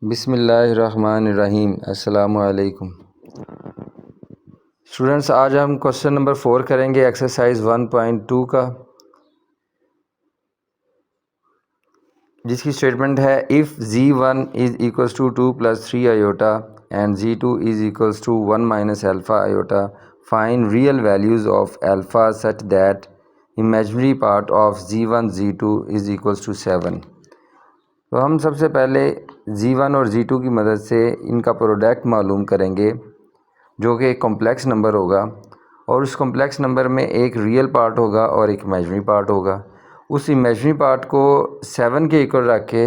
बिस्मिल्लाहिर्रहमानिर्रहीम। अस्सलामुअलैकुम स्टूडेंट्स, आज हम क्वेश्चन नंबर 4 करेंगे एक्सरसाइज 1.2 का, जिसकी स्टेटमेंट है if z1 is equals to 2 + 3 iota and z2 is equals to 1 - alpha iota, find real values of alpha such that imaginary part of z1 z2 is equals to 7। तो हम सबसे पहले z1 और z2 की मदद से इनका प्रोडक्ट मालूम करेंगे, जो कि एक कॉम्प्लेक्स नंबर होगा, और उस कॉम्प्लेक्स नंबर में एक रियल पार्ट होगा और एक इमेजिनरी पार्ट होगा। उस इमेजिनरी पार्ट को 7 के इक्वल रख के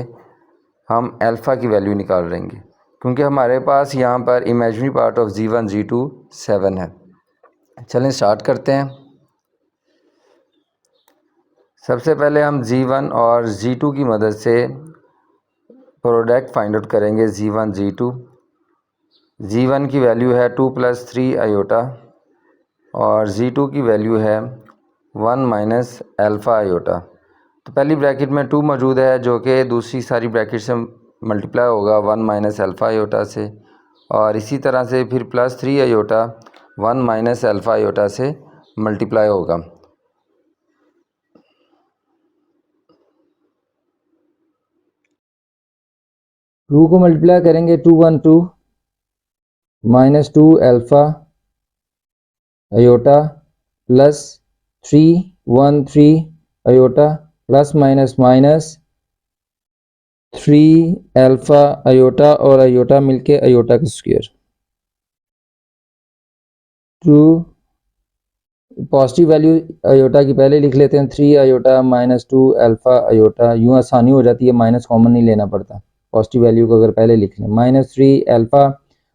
हम अल्फ़ा की वैल्यू निकाल लेंगे, क्योंकि हमारे पास यहाँ पर imaginary part of z1 z2 7 है। चलें स्टार्ट करते हैं। सबसे पहले हम z1 और z2 की मदद से प्रोडक्ट फाइंड आउट करेंगे। z1 की वैल्यू है 2 + 3 आयोटा और z2 की वैल्यू है 1 - अल्फ़ा आयोटा। तो पहली ब्रैकेट में 2 मौजूद है, जो कि दूसरी सारी ब्रैकेट से मल्टीप्लाई होगा 1 - अल्फ़ा आयोटा से, और इसी तरह से फिर +3 आयोटा 1 - अल्फ़ा आयोटा से मल्टीप्लाई होगा। टू को मल्टीप्लाई करेंगे 2 1 2 -2 alpha iota +3 1 3 iota ±3 alpha iota और आयोटा मिलके आयोटा का स्क्वायर। 2 पॉजिटिव वैल्यू आयोटा की पहले लिख लेते हैं, 3 आयोटा -2 अल्फ़ा आयोटा। यूँ आसानी हो जाती है, माइनस कॉमन नहीं लेना पड़ता। पॉजिटिव वैल्यू को अगर पहले लिख लें, -3 अल्फ़ा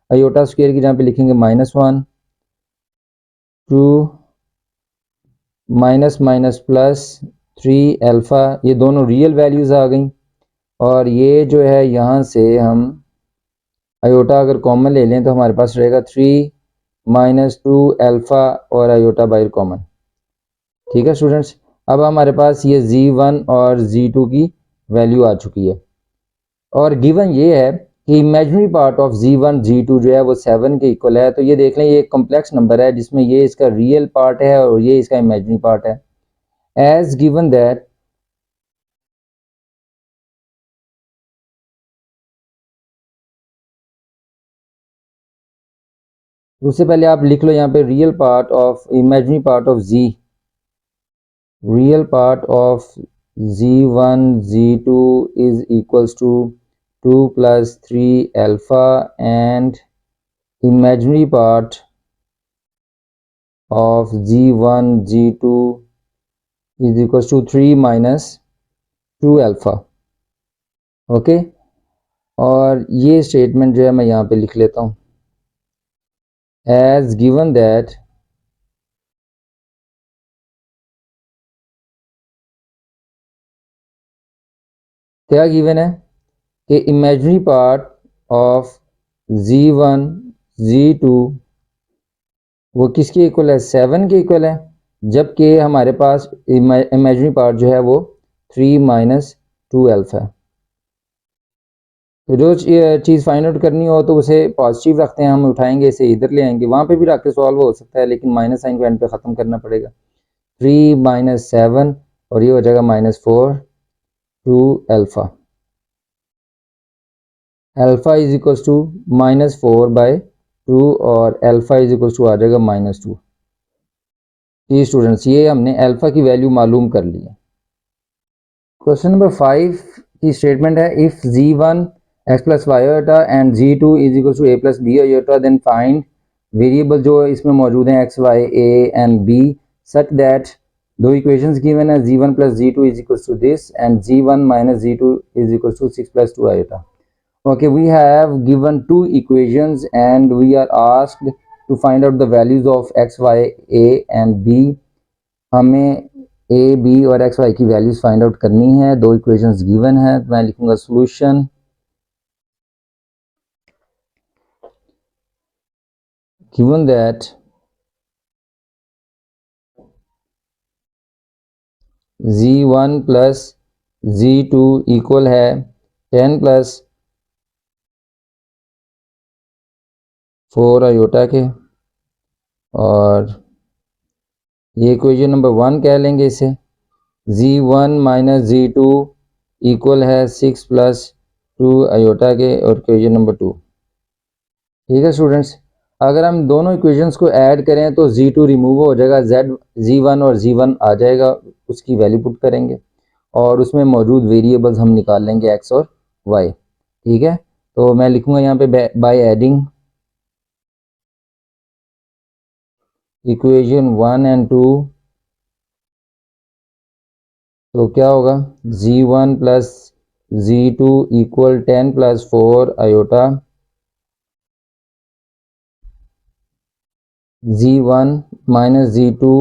आयोटा स्क्वायर की जहाँ पे लिखेंगे -1 2 +3 अल्फ़ा, ये दोनों रियल वैल्यूज़ आ गई। और ये जो है यहाँ से हम आयोटा अगर कॉमन ले लें तो हमारे पास रहेगा 3 -2 अल्फ़ा और आयोटा बाहर कॉमन। ठीक है स्टूडेंट्स, अब हमारे पास ये z1 और z2 की वैल्यू आ चुकी है, और गिवन ये है कि imaginary part of z1 z2 जो है वो 7 के इक्वल है। तो ये देख लें, ये एक कॉम्प्लेक्स नंबर है जिसमें ये इसका रियल पार्ट है और ये इसका इमेजिनरी पार्ट है। एज गिवन दैट उससे पहले आप लिख लो यहाँ पे real part of imaginary part of real part of z1 z2 is equals to 2 + 3 alpha and imaginary part of z1 z2 is equals to 3 - 2 alpha. Okay, और ये statement जो है मैं यहाँ पे लिख लेता हूँ, एज गिवन दैट क्या गिवन है कि imaginary part of z1 z2 वो किसके इक्वल है, 7 के इक्वल है, जबकि हमारे पास इमेजिनरी पार्ट जो है वो 3 - 2 अल्फ़ा है। तो जो चीज़ फाइंड आउट करनी हो तो उसे पॉजिटिव रखते हैं, हम उठाएंगे, इसे इधर ले आएंगे, वहाँ पे भी रख के सॉल्व हो सकता है, लेकिन माइनस साइन को एंड पे ख़त्म करना पड़ेगा। 3 - 7 और ये हो जाएगा -4 2 alpha. Alpha is equals to -4/2 और अल्फ़ा इज इक्वल्स टू आ जाएगा -2। जी स्टूडेंट्स, ये हमने अल्फ़ा की वैल्यू मालूम कर ली है। क्वेश्चन नंबर 5 की स्टेटमेंट है if z1 x + y iota and z2 is equal to a + b iota, then find variable जो इसमें मौजूद हैं x, y, a and b such that दो इक्वेशंस गिवन है, z1 + z2 is equal to this and z1 - z2 is equal to 6 + 2 iota. Okay, we have given two equations and we are asked to find out the values of x, y, a and b. हमें a, b और x, y की values find out करनी है। दो equations given है, मैं लिखूंगा solution. Given that z1 + z2 इक्वल है 10 + 4 आयोटा के, और ये इक्वेशन नंबर 1 कह लेंगे इसे। z1 माइनस z2 इक्वल है 6 प्लस 2 आयोटा के, और इक्वेशन नंबर 2। ठीक है स्टूडेंट्स, अगर हम दोनों इक्वेशंस को ऐड करें तो z2 रिमूव हो जाएगा, z1 और z1 आ जाएगा, उसकी वैल्यू पुट करेंगे और उसमें मौजूद वेरिएबल्स हम निकाल लेंगे x और y। ठीक है, तो मैं लिखूंगा यहाँ पे बाय एडिंग इक्वेशन 1 एंड 2, तो क्या होगा z1 plus z2 equal 10 plus 4 iota, z1 minus z2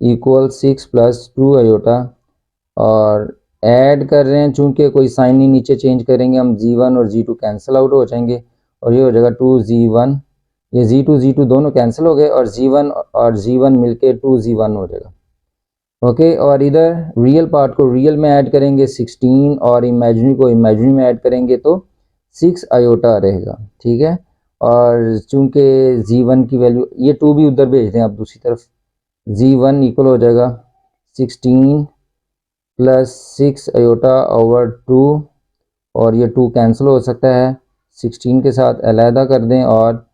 equal 6 plus 2 iota, और ऐड कर रहे हैं चूंकि कोई साइन नहीं नीचे चेंज करेंगे हम, z1 और z2 कैंसिल आउट हो जाएंगे और ये हो जाएगा 2z1, ये z2 दोनों कैंसिल हो गए और z1 मिलके 2z1 हो जाएगा। ओके, और इधर रियल पार्ट को रियल में ऐड करेंगे 16 और इमेजिनरी को इमेजिनरी में ऐड करेंगे तो 6 आयोटा रहेगा। ठीक है, और चूंकि z1 की वैल्यू, ये 2 भी उधर भेज दें आप दूसरी तरफ, z1 इक्वल हो जाएगा 16 प्लस 6 आयोटा ओवर 2, और ये 2 कैंसिल हो सकता है, 16 के साथ अलहदा कर दें और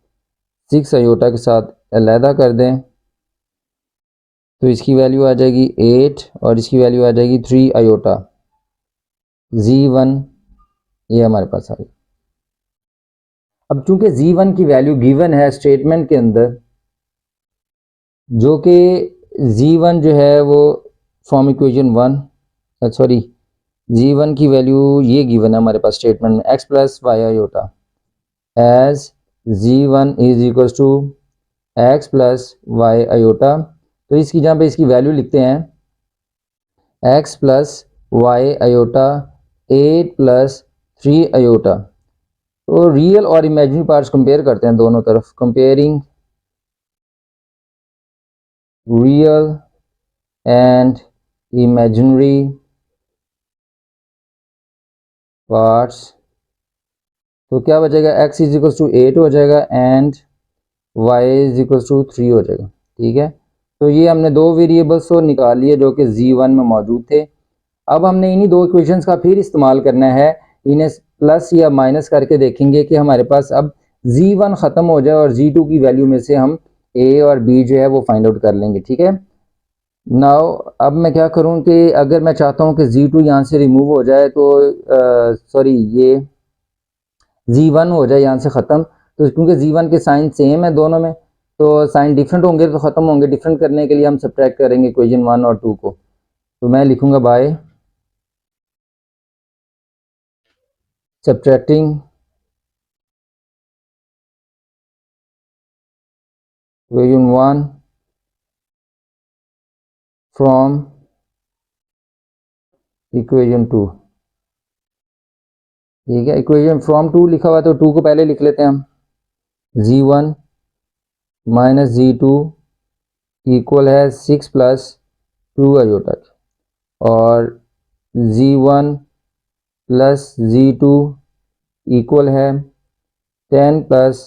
6 आयोटा के साथ अलहदा कर दें, तो इसकी वैल्यू आ जाएगी 8 और इसकी वैल्यू आ जाएगी 3 आयोटा। z1 ये हमारे पास आ गया। अब चूंकि z1 की वैल्यू गिवन है स्टेटमेंट के अंदर, जो कि z1 जो है वो फ्रॉम इक्वेशन 1, सॉरी z1 की वैल्यू ये गिवन है हमारे पास स्टेटमेंट में, x plus Y iota as z1 is equal to x plus Y iota, तो इसकी जहाँ पे इसकी वैल्यू लिखते हैं x plus Y iota 8 plus 3 iota, तो रियल और इमेजिनरी पार्ट्स कंपेयर करते हैं दोनों तरफ, comparing real and imaginary parts, तो क्या बचेगा x इज इक्वल टू 8 हो जाएगा and y is equal to 3 हो जाएगा। ठीक है, तो ये हमने दो वेरिएबल्स को निकाल लिए जो कि z1 में मौजूद थे। अब हमने इन्हीं दो इक्वेशंस का फिर इस्तेमाल करना है, इन्हें प्लस या माइनस करके देखेंगे कि हमारे पास अब z1 ख़त्म हो जाए और z2 की वैल्यू में से हम a और b जो है वो फाइंड आउट कर लेंगे। ठीक है, नाउ अब मैं क्या करूं कि अगर मैं चाहता हूं कि z2 यहाँ से रिमूव हो जाए तो सॉरी ये z1 हो जाए यहाँ से ख़त्म, तो क्योंकि z1 के साइन सेम है दोनों में, तो साइन डिफरेंट होंगे तो ख़त्म होंगे, डिफरेंट करने के लिए हम सब्ट्रैक्ट करेंगे इक्वेशन 1 और 2 को, तो मैं लिखूंगा by subtracting equation 1 from equation 2। ठीक है, इक्वेशन फ्रॉम 2 लिखा हुआ है तो 2 को पहले लिख लेते हैं हम, z1 माइनस z2 इक्वल है 6 प्लस 2 आयोटा, और z1 प्लस z2 इक्वल है 10 प्लस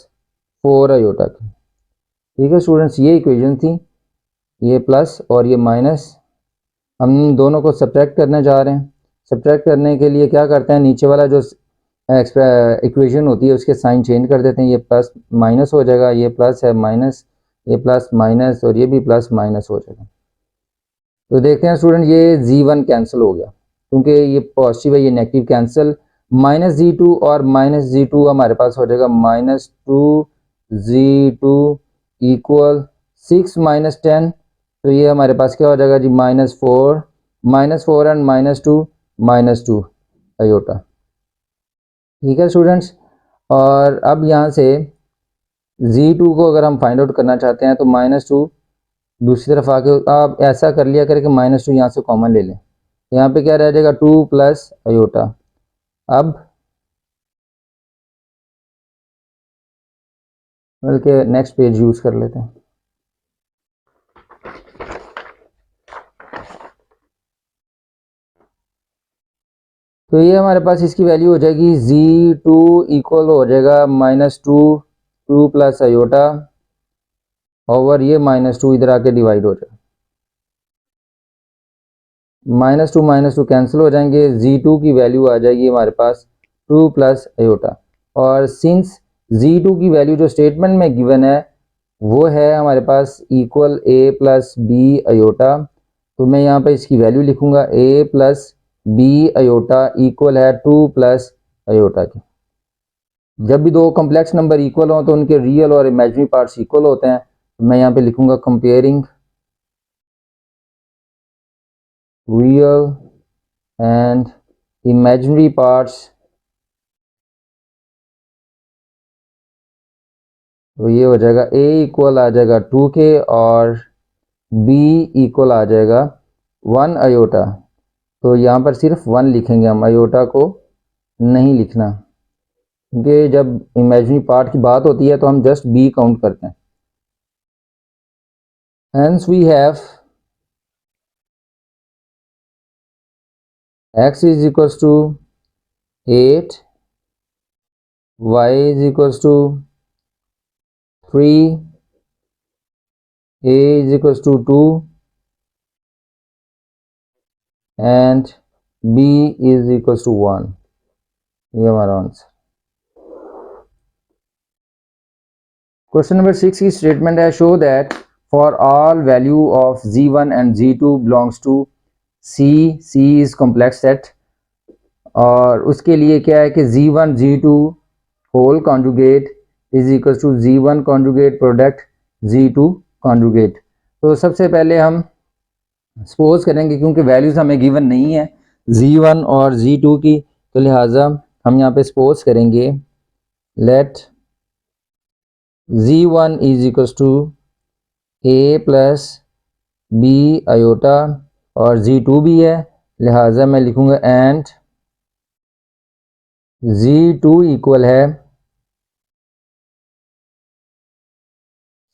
4 आयोटा की। ठीक है स्टूडेंट्स, ये इक्वेशन थी, ये प्लस और ये माइनस, हम इन दोनों को सब्ट्रैक्ट करने जा रहे हैं। सब्ट्रैक्ट करने के लिए क्या करते हैं, नीचे वाला जो इक्वेशन होती है उसके साइन चेंज कर देते हैं, ये प्लस माइनस हो जाएगा, ये प्लस है माइनस, ये प्लस माइनस और ये भी प्लस माइनस हो जाएगा। तो देखते हैं स्टूडेंट, ये z1 कैंसिल हो गया क्योंकि ये पॉजिटिव है, ये नेगेटिव कैंसिल, माइनस z2 और माइनस z2 हमारे पास हो जाएगा माइनस 2z2 इक्वल 6 माइनस 10, तो ये हमारे पास क्या हो जाएगा जी -4 एंड -2 आयोटा। ठीक है स्टूडेंट्स, और अब यहाँ से z2 को अगर हम फाइंड आउट करना चाहते हैं तो -2 दूसरी तरफ आके आप ऐसा कर लिया करें कि -2 यहाँ से कॉमन ले लें, यहाँ पे क्या रह जाएगा 2 प्लस आयोटा। अब बल्कि नेक्स्ट पेज यूज़ कर लेते हैं, तो ये हमारे पास इसकी वैल्यू हो जाएगी z2 इक्वल हो जाएगा -2 2 प्लस आयोटा ओवर ये -2 इधर आके डिवाइड हो जाए, -2 कैंसिल हो जाएंगे, z2 की वैल्यू आ जाएगी हमारे पास 2 प्लस आयोटा। और सिंस z2 की वैल्यू जो स्टेटमेंट में गिवन है वो है हमारे पास equal a plus B iota, तो मैं यहाँ पे इसकी वैल्यू लिखूंगा a plus B iota equal है 2 प्लस आयोटा की। जब भी दो कॉम्प्लेक्स नंबर इक्वल हों तो उनके रियल और इमेजिनरी पार्ट्स इक्वल होते हैं, तो मैं यहाँ पे लिखूंगा comparing real and imaginary parts, तो ये हो जाएगा a इक्वल आ जाएगा 2 के और b इक्वल आ जाएगा 1 आयोटा। तो यहाँ पर सिर्फ 1 लिखेंगे हम, आयोटा को नहीं लिखना, क्योंकि जब इमेजिनरी पार्ट की बात होती है तो हम जस्ट b काउंट करते हैं। Hence we have x is equals to 8, y is equals to 3, a is equals to 2 and b is equals to 1। ये हमारा आंसर। क्वेश्चन नंबर 6 की स्टेटमेंट है, show that for all value of z1 and z2 belongs to c is complex set. और उसके लिए क्या है कि z1 z2 whole conjugate is equal to z1 conjugate product z2 conjugate. तो सबसे पहले हम सपोज करेंगे, क्योंकि वैल्यूज हमें गिवन नहीं है z1 और z2 की, तो लिहाजा हम यहाँ पे सपोज करेंगे let z1 is equal to a plus B iota और z2 भी है, लिहाजा मैं लिखूंगा एंड z2 इक्वल है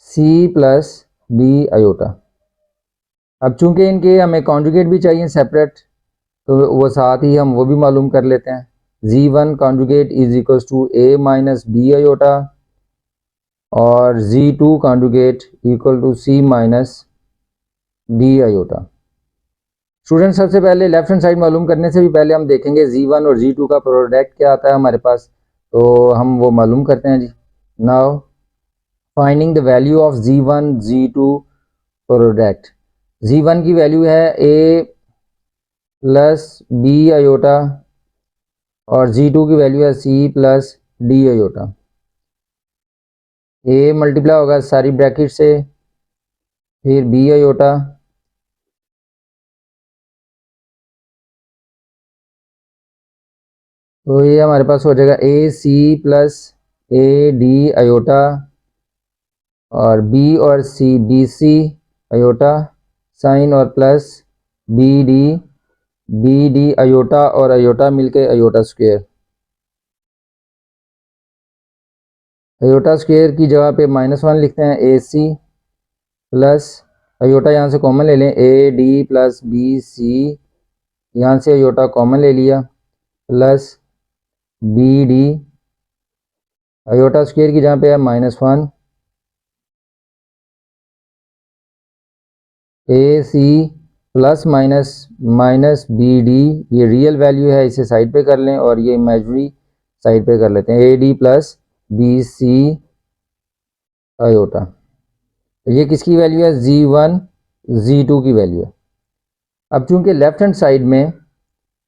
c प्लस बी आयोटा। अब चूंकि इनके हमें कॉन्जुगेट भी चाहिए सेपरेट, तो वो साथ ही हम वो भी मालूम कर लेते हैं। z1 conjugate is equal to a minus B iota और z2 conjugate equal to c minus D iota. Student सबसे पहले लेफ्ट हैंड साइड मालूम करने से भी पहले हम देखेंगे z1 और z2 का प्रोडक्ट क्या आता है हमारे पास, तो हम वो मालूम करते हैं जी। Now finding the value of z1 z2 product. z1 की वैल्यू है a प्लस बी आयोटा और z2 की वैल्यू है c plus D iota. a multiply होगा सारी ब्रैकेट से, फिर b आयोटा, तो ये हमारे पास हो जाएगा ए c plus a D iota और बी और सी बी सी आयोटा साइन और प्लस बी डी आयोटा और आयोटा मिलके आयोटा स्क्वायर। आयोटा स्क्वायर की जगह पे -1 लिखते हैं, ए सी प्लस आयोटा यहाँ से कॉमन ले लें, a D plus B c, यहाँ से आयोटा कॉमन ले लिया, plus B D iota square की जहाँ पे है -1, a c plus minus b d, ये रियल वैल्यू है इसे साइड पे कर लें और ये इमेजिनरी साइड पे कर लेते हैं, A D plus B C iota. ये किसकी वैल्यू है, z1 z2 की वैल्यू है। अब चूंकि लेफ्ट हैंड साइड में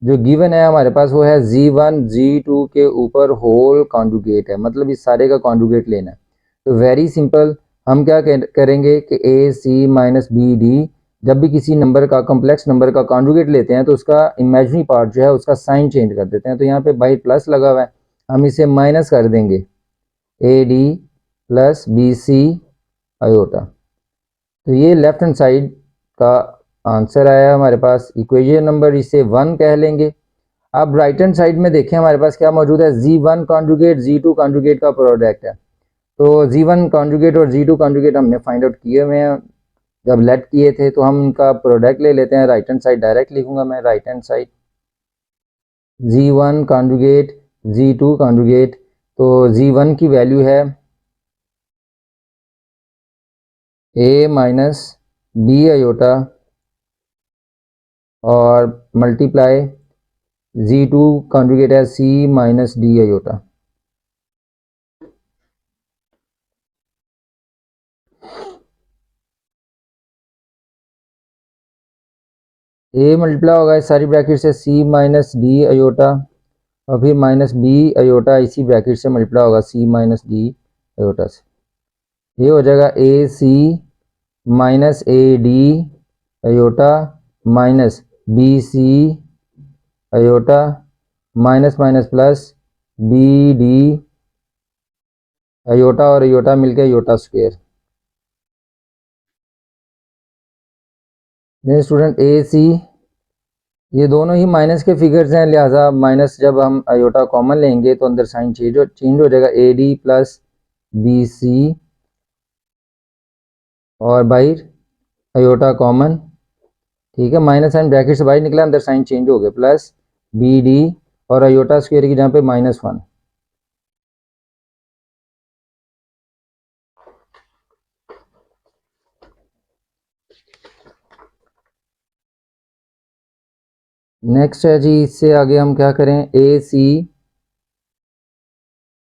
जो गिवन है हमारे पास वो है z1 z2 के ऊपर होल कॉन्जुगेट है, मतलब इस सारे का कॉन्जुगेट लेना है। तो वेरी सिंपल, हम क्या करेंगे कि ए सी माइनस बी डी, जब भी किसी नंबर का कॉम्प्लेक्स नंबर का कॉन्जुगेट लेते हैं तो उसका इमेजिनरी पार्ट जो है उसका साइन चेंज कर देते हैं। तो यहाँ पे बाई प्लस लगा हुआ है, हम इसे माइनस कर देंगे, A D plus B C iota. तो ये लेफ्ट हैंड साइड का आंसर आया हमारे पास, इक्वेशन नंबर इसे 1 कह लेंगे। अब राइट हैंड साइड में देखें हमारे पास क्या मौजूद है, z1 कॉन्जुगेट z2 कॉन्जुगेट का प्रोडक्ट है। तो z1 कॉन्जुगेट और z2 कॉन्जुगेट हमने फाइंड आउट किए हुए हैं, जब लेट किए थे, तो हम इनका प्रोडक्ट ले लेते हैं। राइट हैंड साइड डायरेक्ट लिखूंगा मैं, right hand side z1 conjugate z2 conjugate, तो z1 की वैल्यू है ए माइनस बी आयोटा और मल्टीप्लाई Z2 कॉन्जुगेट है C minus D iota. A multiply होगा इस सारी ब्रैकेट से C माइनस डी आयोटा और फिर माइनस बी आयोटा इसी ब्रैकेट से मल्टीप्लाई होगा C माइनस डी आयोटा से। ये हो जाएगा ए C minus A D iota minus B C iota minus minus plus B D iota और आयोटा मिलकर आयोटा स्क्वायर। स्टूडेंट ए सी ये दोनों ही माइनस के फिगर्स हैं, लिहाजा माइनस जब हम आयोटा कॉमन लेंगे तो अंदर साइन चेंज हो जाएगा A D plus B C और बाहर आयोटा कॉमन। ठीक है, माइनस साइन ब्रैकेट से बाहर निकला, अंदर साइन चेंज हो गया, प्लस बी डी और आयोटा स्क्वायर की जहाँ पे -1। नेक्स्ट है जी, इससे आगे हम क्या करें, ए सी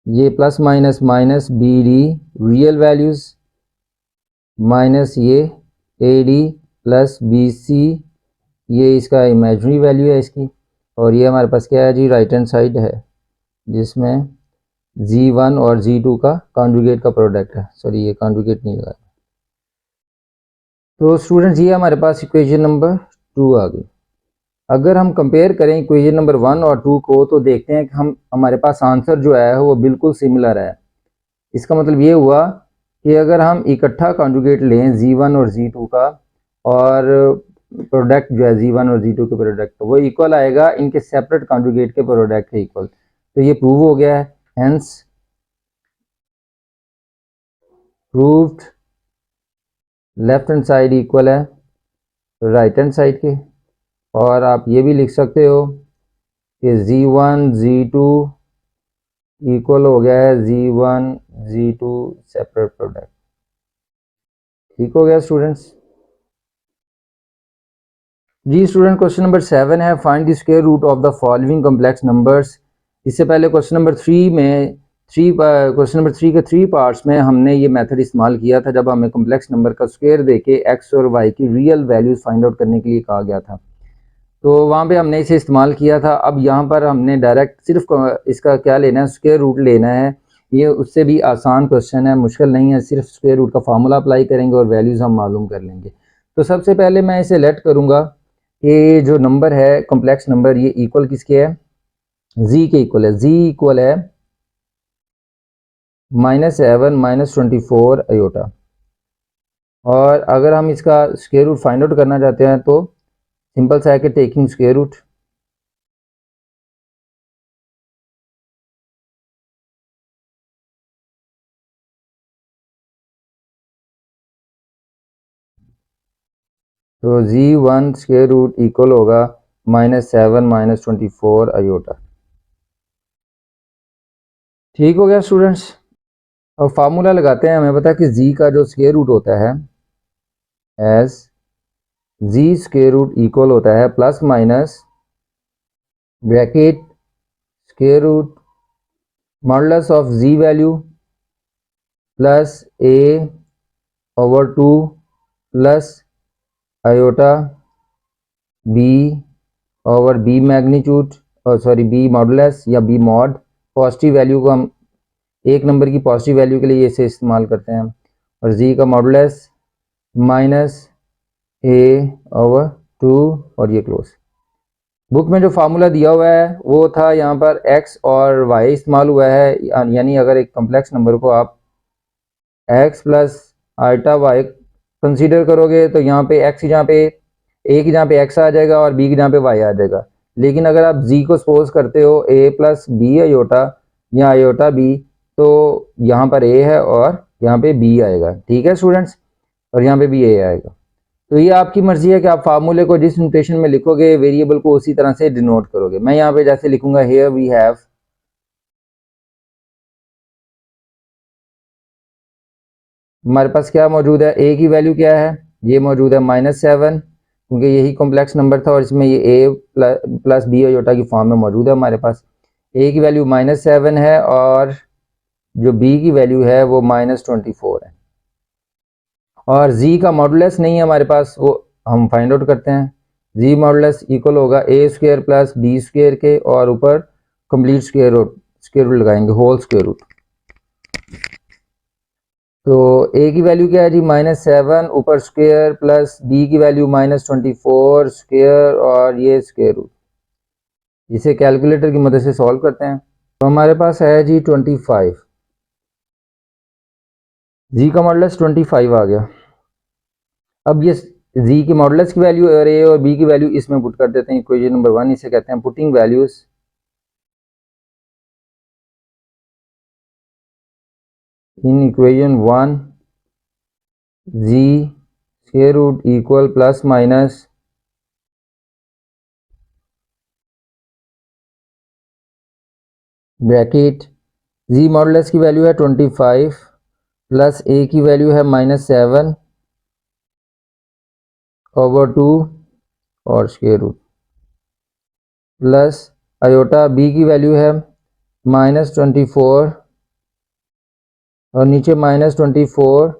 ये plus minus minus b d real values minus ये a D plus B c ये इसका इमेजिनरी वैल्यू है इसकी, और ये हमारे पास क्या है जी, राइट हैंड साइड है जिसमें Z1 और Z2 का कॉन्जुगेट का प्रोडक्ट है। सॉरी ये कॉन्जुगेट नहीं लगा। तो स्टूडेंट्स ये हमारे पास इक्वेशन नंबर 2 आ गई। अगर हम कंपेयर करें इक्वेशन नंबर 1 और 2 को तो देखते हैं कि हमारे पास आंसर जो है वो बिल्कुल सिमिलर है। इसका मतलब ये हुआ कि अगर हम इकट्ठा कॉन्जुगेट लें Z1 और Z2 का और प्रोडक्ट जो है Z1 और Z2 के प्रोडक्ट वो इक्वल आएगा इनके सेपरेट कॉन्जुगेट के प्रोडक्ट के इक्वल। तो ये प्रूव हो गया है, hence proved left hand side equal है राइट हैंड साइड के। और आप ये भी लिख सकते हो कि Z1 Z2 इक्वल हो गया है Z1 Z2 सेपरेट प्रोडक्ट। ठीक हो गया स्टूडेंट्स। जी स्टूडेंट क्वेश्चन नंबर 7 है, find the square root of the following complex numbers. इससे पहले क्वेश्चन नंबर 3 में क्वेश्चन नंबर 3 के 3 पार्ट्स में हमने ये मेथड इस्तेमाल किया था जब हमें कॉम्प्लेक्स नंबर का स्क्वायर देके एक्स और वाई की रियल वैल्यूज फाइंड आउट करने के लिए कहा गया था, तो वहाँ पे हमने इसे इस्तेमाल किया था। अब यहाँ पर हमने डायरेक्ट सिर्फ इसका क्या लेना है, स्क्वायर रूट लेना है। ये उससे भी आसान क्वेश्चन है, मुश्किल नहीं है, सिर्फ स्क्वायर रूट का फार्मूला अप्लाई करेंगे और वैल्यूज़ हम मालूम कर लेंगे। तो सबसे पहले मैं इसे लेट करूँगा कि जो नंबर है कॉम्प्लेक्स नंबर ये इक्वल किसके है, जी के इक्वल है। जी इक्वल है -7 -24 आयोटा। और अगर हम इसका स्क्वायर रूट फाइंड आउट करना चाहते हैं तो सिंपल सा है कि टेकिंग स्क्वायर रूट, तो Z1 स्क्वायर रूट इक्वल होगा -7 -24 आयोटा। ठीक हो गया स्टूडेंट्स। अब फार्मूला लगाते हैं, हमें पता है कि Z का जो स्क्वायर रूट होता है as Z square root equal होता है plus minus bracket square root modulus of Z value plus A over 2 plus iota B over B magnitude और सॉरी B मॉडुलस या B मॉड। पॉजिटिव वैल्यू को हम एक number की positive value के लिए इसे इस्तेमाल करते हैं, और Z का मॉडुलस माइनस A ओवर 2 और ये क्लोज। बुक में जो फार्मूला दिया हुआ है वो था यहाँ पर x और y इस्तेमाल हुआ है, यानी अगर एक कॉम्प्लेक्स नंबर को आप x प्लस आल्टा वाई कंसीडर करोगे तो यहाँ पे x की जहाँ पे a की जहाँ पे x आ जाएगा और b की जहाँ पे y आ जाएगा। लेकिन अगर आप z को सपोज करते हो a प्लस बी आयोटा या आयोटा b, तो यहाँ पर a है और यहाँ पे b आएगा। ठीक है स्टूडेंट्स, और यहाँ पे भी a आएगा। तो ये आपकी मर्जी है कि आप फार्मूले को जिस नोटेशन में लिखोगे वेरिएबल को उसी तरह से डिनोट करोगे। मैं यहाँ पे जैसे लिखूंगा हियर वी हैव हमारे पास क्या मौजूद है, ए की वैल्यू क्या है, ये मौजूद है -7, क्योंकि यही कॉम्प्लेक्स नंबर था और इसमें ये ए प्लस बी आयोटा की फॉर्म में मौजूद है। हमारे पास ए की वैल्यू -7 है और जो बी की वैल्यू है वो -24 है, और जी का मॉडुलस नहीं है हमारे पास, वो हम फाइंड आउट करते हैं। जी मॉडुलस इक्वल होगा ए स्क्वायर प्लस बी स्क्वायर के, और ऊपर कंप्लीट स्क्वायर रूट लगाएंगे, होल स्क्वायर रूट। तो ए की वैल्यू क्या है जी, -7 ऊपर स्क्वायर प्लस बी की वैल्यू -24 स्क्वायर और ये स्क्वायर रूट। इसे कैलकुलेटर की मदद से सॉल्व करते हैं। तो हमारे पास है जी 25, जी का मॉडुलस 25 आ गया। अब ये जी की मॉडुलस की वैल्यू और ए और बी की वैल्यू इसमें पुट कर देते हैं, इक्वेशन नंबर 1 इसे कहते हैं putting values in equation 1। Z square root equal plus minus bracket, Z modulus की वैल्यू है 25 प्लस ए की वैल्यू है -7 ओवर 2 और square root plus iota B की वैल्यू है -24 और नीचे -24।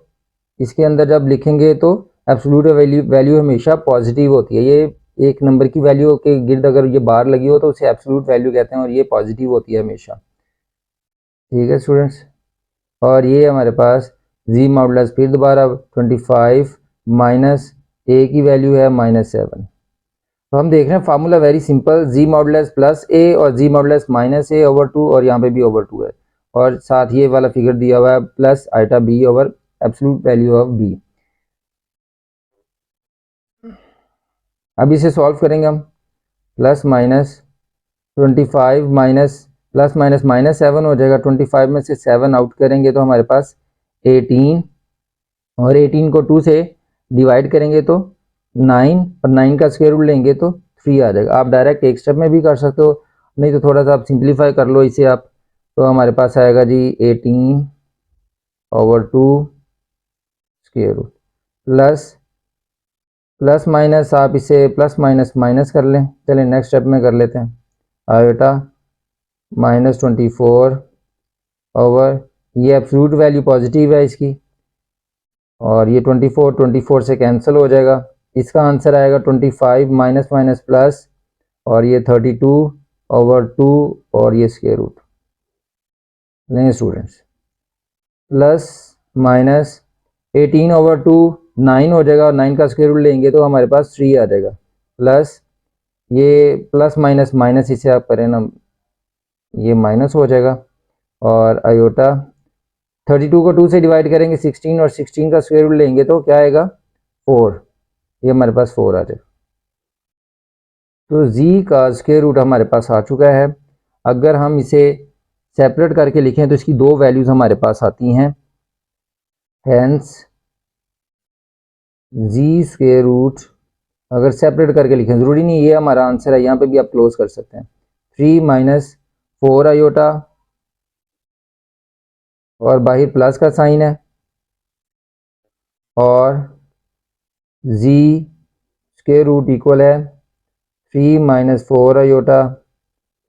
इसके अंदर जब लिखेंगे तो एब्सोल्यूट वैल्यू हमेशा पॉजिटिव होती है। ये एक नंबर की वैल्यू के गिर्द अगर ये बार लगी हो तो उसे एब्सोल्यूट वैल्यू कहते हैं और ये पॉजिटिव होती है हमेशा। ठीक है स्टूडेंट्स, और ये हमारे पास जी मॉडुलस फिर दोबारा 25 माइनस ए की वैल्यू है -7। तो हम देख रहे हैं फार्मूला वेरी सिंपल, जी मॉडुलस प्लस ए और जी मॉडुलस -a ओवर 2 और यहाँ पे भी ओवर 2 है, और साथ ये वाला फिगर दिया हुआ है plus iota B over absolute value of B. अब इसे सॉल्व करेंगे हम, plus minus 25 minus plus minus -7 हो जाएगा, 25 में से 7 आउट करेंगे तो हमारे पास 18, और 18 को 2 से डिवाइड करेंगे तो 9, और 9 का स्क्वायर रूट लेंगे तो 3 आ जाएगा। आप डायरेक्ट एक स्टेप में भी कर सकते हो, नहीं तो थोड़ा सा आप सिंप्लीफाई कर लो इसे आप। तो हमारे पास आएगा Z 18 over 2 square root plus plus minus, आप इसे प्लस माइनस माइनस कर लें। चलिए नेक्स्ट स्टेप में कर लेते हैं। आयोटा -24 ओवर, ये एब्सोल्यूट वैल्यू पॉजिटिव है इसकी, और ये 24 से कैंसिल हो जाएगा। इसका आंसर आएगा 25 माइनस माइनस प्लस, और ये 32 ओवर 2 और ये स्क्वायर रूट। नहीं स्टूडेंट्स, प्लस माइनस 18 ओवर 2 9 हो जाएगा, और 9 का स्क्वायर रूट लेंगे तो हमारे पास 3 आ जाएगा, प्लस ये प्लस माइनस माइनस इसे आप करें ना, ये माइनस हो जाएगा, और आयोटा 32 को 2 से डिवाइड करेंगे 16, और 16 का स्क्वायर रूट लेंगे तो क्या आएगा 4, ये हमारे पास 4 आ जाएगा। तो जी का स्क्वायर रूट हमारे पास आ चुका है। अगर हम इसे सेपरेट करके लिखें तो इसकी दो वैल्यूज हमारे पास आती हैं, हेंस जी स्क्वायर रूट अगर सेपरेट करके लिखें, ज़रूरी नहीं ये हमारा आंसर है, यहाँ पे भी आप क्लोज कर सकते हैं, 3 माइनस 4 आयोटा, और बाहर प्लस का साइन है, और जी स्क्वायर रूट इक्वल है 3 माइनस 4 आयोटा,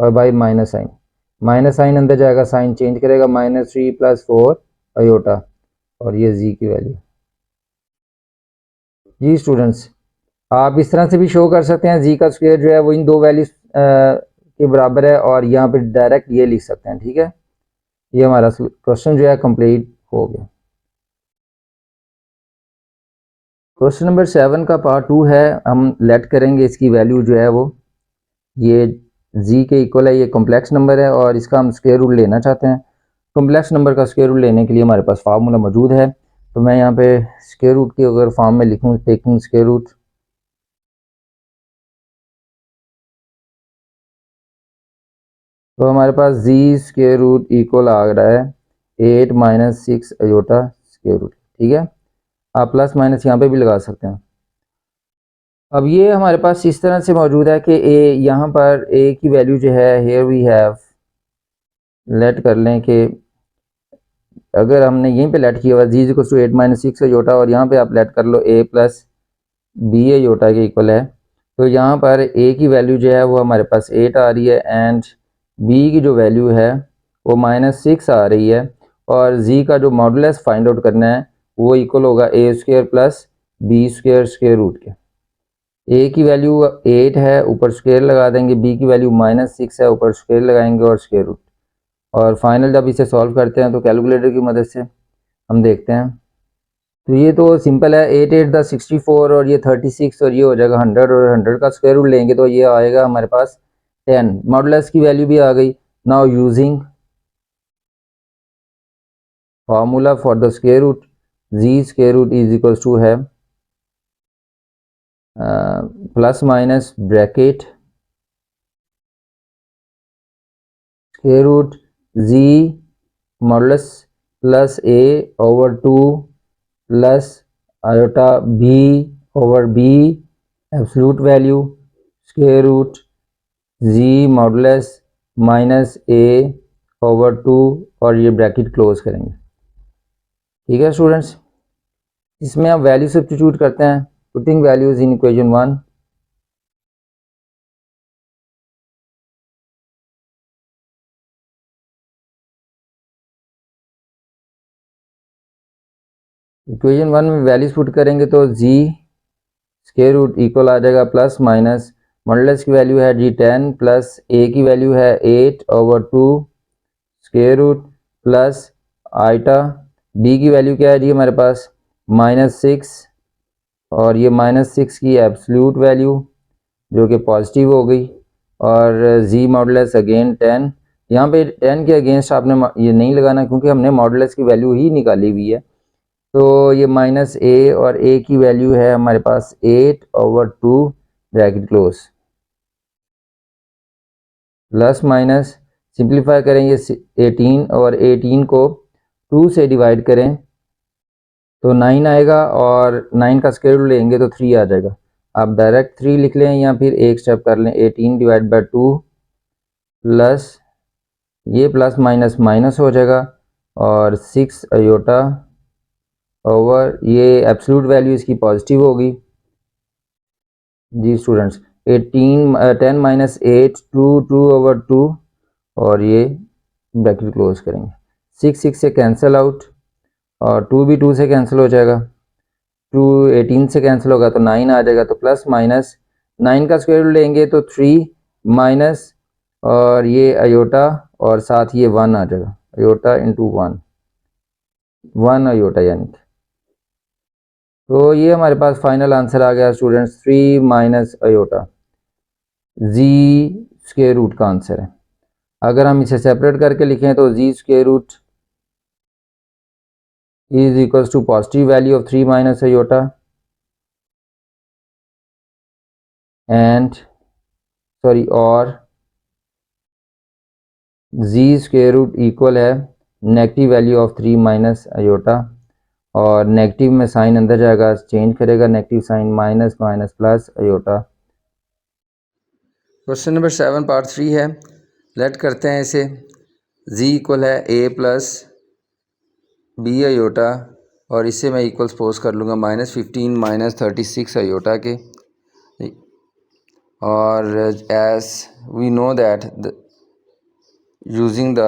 और बाई माइनस साइन अंदर जाएगा, साइन चेंज करेगा, -3 प्लस 4 आयोटा, और ये जी की वैल्यू। जी स्टूडेंट्स, आप इस तरह से भी शो कर सकते हैं, जी का स्क्वायर जो है वो इन दो वैल्यूज के बराबर है, और यहाँ पे डायरेक्ट ये लिख सकते हैं। ठीक है, ये हमारा क्वेश्चन जो है कंप्लीट हो गया। क्वेश्चन नंबर 7 का पार्ट 2 है, हम लेट करेंगे इसकी वैल्यू जो है वो ये जी के इक्वल है, ये कॉम्प्लेक्स नंबर है और इसका हम स्क्वायर रूट लेना चाहते हैं। कॉम्प्लेक्स नंबर का स्क्वायर रूट लेने के लिए हमारे पास फार्मूला मौजूद है, तो मैं यहाँ पे स्क्वायर रूट की अगर फॉर्म में लिखूँ, टेकिंग स्क्वायर रूट, तो हमारे पास जी स्क्वायर रूट इक्वल आ रहा है 8 माइनस 6 आयोटा स्क्वायर रूट। ठीक है, आप प्लस माइनस यहाँ पे भी लगा सकते हैं। अब ये हमारे पास इस तरह से मौजूद है कि ए, यहाँ पर ए की वैल्यू जो है, हेयर वी हैव, लेट कर लें कि अगर हमने यहीं पे लेट किया हुआ जी इक्वल टू 8 माइनस 6 अयोटा और यहाँ पे आप लेट कर लो a प्लस बी अयोटा के इक्वल है, तो यहाँ पर a की वैल्यू जो है वो हमारे पास 8 आ रही है एंड b की जो वैल्यू है वो -6 आ रही है और z का जो मॉडुलस फाइंड आउट करना है वो इक्वल होगा a square plus B square square root के। a की वैल्यू 8 है, ऊपर स्क्वायर लगा देंगे, b की वैल्यू -6 है, ऊपर स्क्वायर लगाएंगे और स्क्वायर रूट। और फाइनल जब इसे सॉल्व करते हैं तो कैलकुलेटर की मदद से हम देखते हैं, तो ये तो सिंपल है, 8 8 द 64 और ये 36 और ये हो जाएगा 100 और 100 का स्क्वायर रूट लेंगे तो ये आएगा हमारे पास 10। मॉडुलस की वैल्यू भी आ गई। Now using formula for the square root, z square root is equal to है plus minus bracket square root z modulus plus a over 2 plus iota b over b absolute value square root z modulus minus a over 2 और ये bracket close करेंगे। ठीक है students, इसमें आप value substitute करते हैं, putting values in equation 1। Equation 1 में वैल्यूज पुट करेंगे तो जी स्क्वायर रूट इक्वल आ जाएगा प्लस माइनस मॉडुलस की वैल्यू है जी 10 प्लस a की वैल्यू है 8 over 2 square root plus iota b की वैल्यू क्या है जी हमारे पास -6 और ये -6 की एब्सोल्यूट वैल्यू जो कि पॉजिटिव हो गई और जी मॉडुलस अगेन 10। यहाँ पे 10 के अगेंस्ट आपने ये नहीं लगाना क्योंकि हमने मॉडुलस की वैल्यू ही निकाली हुई है। तो ये -a और a की वैल्यू है हमारे पास 8 over 2 bracket close plus minus simplify करेंगे 18 और 18 को 2 से डिवाइड करें तो 9 आएगा और 9 का स्क्वायर रूट लेंगे तो 3 आ जाएगा। आप डायरेक्ट 3 लिख लें या फिर एक स्टेप कर लें, 18 डिवाइड बाई 2 प्लस ये प्लस माइनस माइनस हो जाएगा और 6 अयोटा ओवर ये एब्सोल्यूट वैल्यू इसकी पॉजिटिव होगी जी स्टूडेंट्स। 10 माइनस 8 2 ओवर 2 और ये ब्रैकेट क्लोज करेंगे, 6 से कैंसिल आउट और 2 भी 2 से कैंसिल हो जाएगा, 2 18 से कैंसिल होगा तो 9 आ जाएगा। तो प्लस माइनस 9 का स्क्वायर रूट लेंगे तो 3 माइनस और ये अयोटा और साथ ये 1 आ जाएगा, अयोटा इंटू 1 अयोटा यानी कि। तो ये हमारे पास फाइनल आंसर आ गया students 3 minus iota, z square root का आंसर है। अगर हम इसे सेपरेट करके लिखें तो जी square root is equal to positive value of 3 minus iota and sorry और जी स्क्वायर रूट इक्वल है negative value of 3 minus iota और नेगेटिव में साइन अंदर जाएगा, चेंज करेगा negative sign, minus minus plus iota. Question number 7 part 3 है, let करते हैं इसे। z इक्वल है a प्लस बी अयोटा और इसे मैं इक्वल सपोज कर लूँगा -15 माइनस 36 अयोटा के। और as we know that using the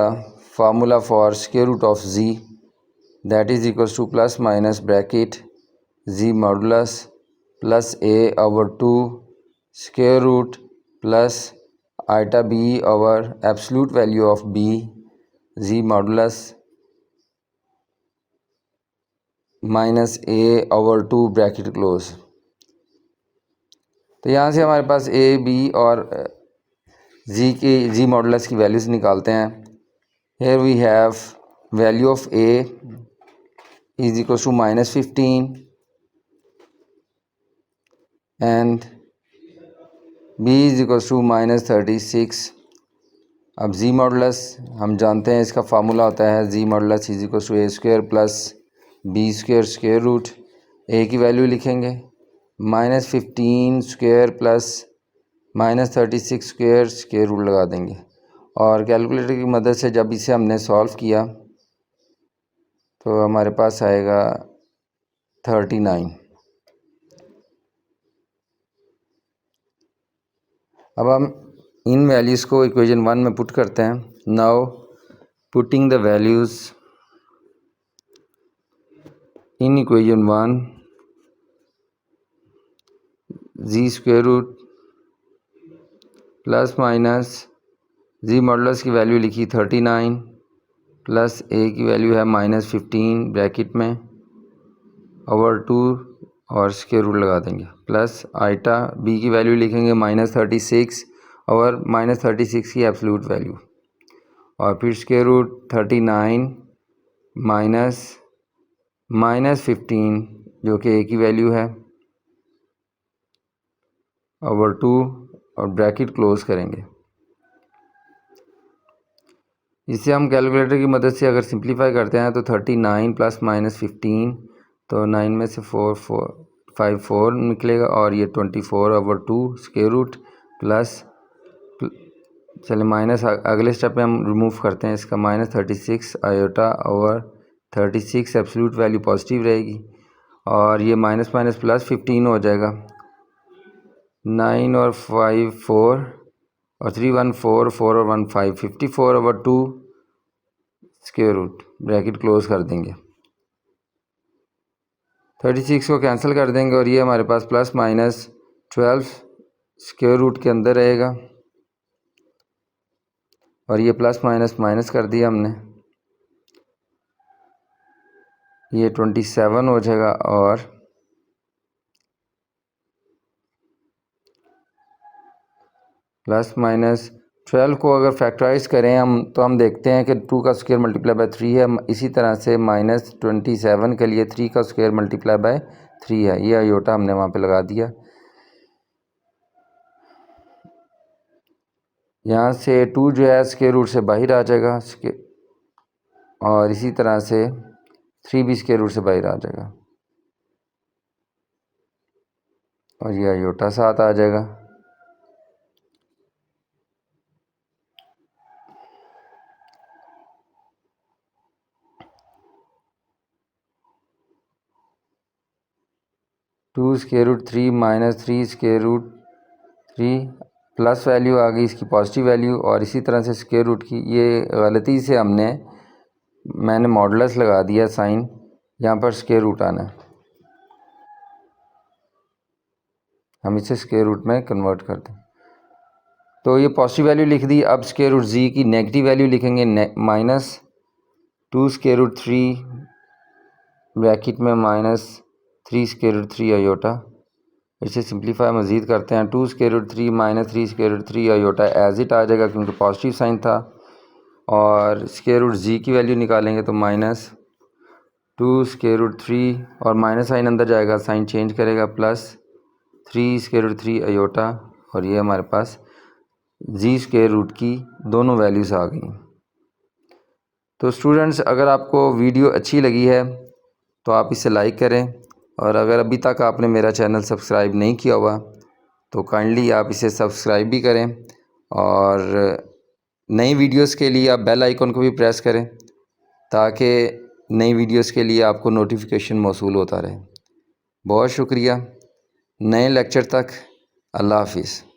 formula for square root of z that is equals to plus minus bracket z modulus plus a over 2 square root plus iota b over absolute value of b z modulus minus a over 2 bracket close। तो यहाँ से हमारे पास a b और z modulus की values निकालते हैं। here we have value of a is equals to -15 and b is equals to -36। अब जी modulus हम जानते हैं, इसका फार्मूला होता है जी modulus is equal to a square plus B square square root. A की वैल्यू लिखेंगे -15 square plus -36 square square root लगा देंगे और कैलकुलेटर की मदद से जब इसे हमने सॉल्व किया तो हमारे पास आएगा 39। अब हम इन वैल्यूज़ को इक्वेशन 1 में पुट करते हैं। Now putting the values in equation 1, Z square root plus minus Z modulus की वैल्यू लिखी 39 प्लस ए की वैल्यू है -15 ब्रैकेट में ओवर 2 और स्क्वायर रूट लगा देंगे, प्लस आइटा बी की वैल्यू लिखेंगे -36 और -36 की एब्सोल्यूट वैल्यू, और फिर स्क्वायर रूट 39 -15 जो कि ए की वैल्यू है ओवर 2 और ब्रैकेट क्लोज करेंगे। इसे हम कैलकुलेटर की मदद से अगर सिंप्लीफाई करते हैं तो 39 प्लस -15, तो 9 में से 4 निकलेगा और ये 24 ओवर 2 स्क्वायर रूट प्लस, चले माइनस अगले स्टेप में हम रिमूव करते हैं इसका, -36 iota over 36 absolute value positive रहेगी और ये माइनस माइनस प्लस 15 हो जाएगा। 9 और 5 4 और 3 1 4 4 और 1 5 54 over 2 square root bracket close कर देंगे। 36 को कैंसिल कर देंगे और ये हमारे पास प्लस माइनस 12 स्क्वायर रूट के अंदर रहेगा और ये प्लस माइनस माइनस कर दिया हमने, ये 27 हो जाएगा और प्लस माइनस 12 को अगर फैक्टराइज करें हम तो हम देखते हैं कि 2 का स्क्वायर मल्टीप्लाई बाय 3 है। इसी तरह से -27 के लिए 3 का स्क्वायर मल्टीप्लाई बाय 3 है, ये आयोटा हमने वहाँ पे लगा दिया। यहाँ से 2 जो है स्क्वायर रूट से बाहर आ जाएगा और इसी तरह से 3 भी स्क्वायर रूट से बाहर आ जाएगा और ये आयोटा साथ आ जाएगा। Two square root 3 minus 3 square root 3 plus value आ गई इसकी पॉजिटिव वैल्यू और इसी तरह से स्क्वायर रूट की, ये गलती से मैंने मॉडुलस लगा दिया साइन, यहाँ पर स्क्वायर रूट आना है, हम इसे स्क्वायर रूट में कन्वर्ट कर दें। तो ये पॉजिटिव वैल्यू लिख दी। अब स्क्वायर रूट जी की नेगेटिव वैल्यू लिखेंगे -2 स्क्वायर रूट 3 ब्रैकेट में -3 स्क्वायर रूट 3 आयोटा। इसे सिंप्लीफाई मज़ीद करते हैं, 2 square root 3 -3 square root 3 iota as it आ जाएगा क्योंकि पॉजिटिव साइन था, और स्क्वायर रूट जी की वैल्यू निकालेंगे तो -2 स्क्वायर रूट 3 और माइनस साइन अंदर जाएगा, साइन चेंज करेगा, +3 स्क्वायर रूट 3 आयोटा, और ये हमारे पास जी स्क्वायर रूट की दोनों वैल्यूज़ आ गई। तो स्टूडेंट्स, अगर आपको वीडियो अच्छी लगी है तो आप इसे लाइक करें, और अगर अभी तक आपने मेरा चैनल सब्सक्राइब नहीं किया हुआ तो काइंडली आप इसे सब्सक्राइब भी करें, और नई वीडियोस के लिए आप बेल आइकन को भी प्रेस करें ताकि नई वीडियोस के लिए आपको नोटिफिकेशन मौसूल होता रहे। बहुत शुक्रिया। नए लेक्चर तक अल्लाह हाफिज़।